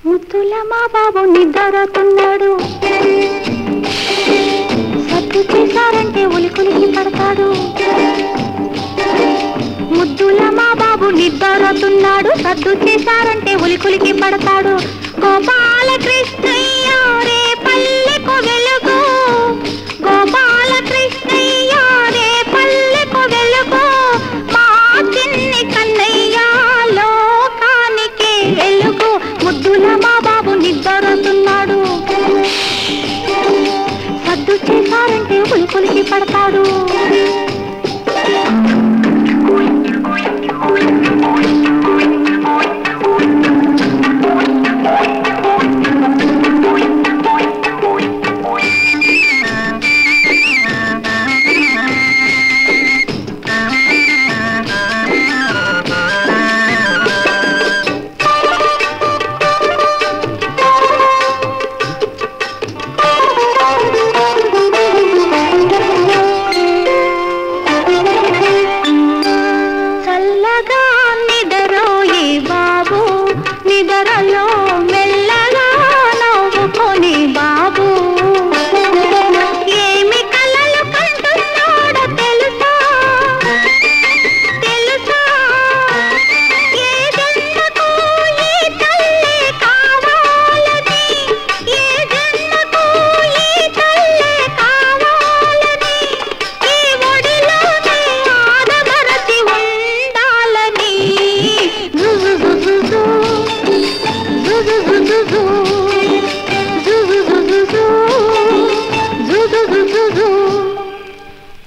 ముద్దుల మా బాబు నిద్రతున్నాడు, సత్తు చేశారంటే ఉలికులికి పడతాడు. ముద్దుల మా బాబు నిద్రతున్నాడు, సత్తు చేశారంటే ఉలికులికి పడతాడు. గోపాలకృష్ణయ్య రే పల్లెకు వెలుగు, గోపాలకృష్ణయ్య రే పల్లెకు వెలుగు, మా చిన్ని కన్నయ్య లోకానికి వెలుగు. ముద్దుల మా బాబు నిద్రతున్నాడు, సద్దు చేశారంటే ఉలికులికి పడతాడు.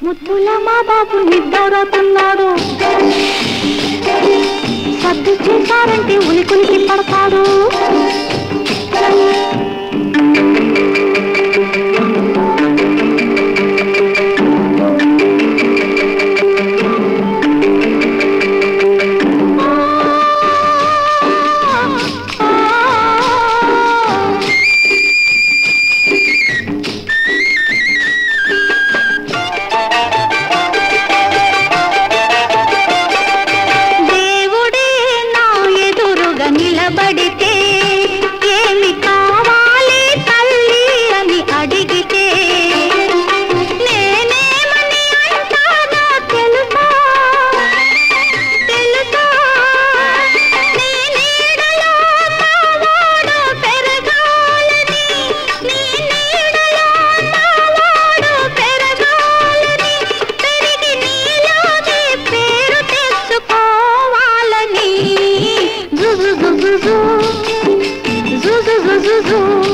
ముద్దుల మా బాబు నిద్రతున్నాడు, సద్దు చేశారంటే ఉలికులికి పడతాడు. నిలబడితే ఏమి కావాలి తల్లి అని అడిగితే నేనేమని అంటానో తెలుసా, తెలుసా? నీ నీడలో నా వాడు పెరగాలని, నీ నీడలో నా వాడు పెరగాలని, పెరిగి నీలోనే పేరు తెచ్చుకోవాలని. Zoo, zoo, zoo, zoo, zoo, zoo, zoo, zoo, zoo.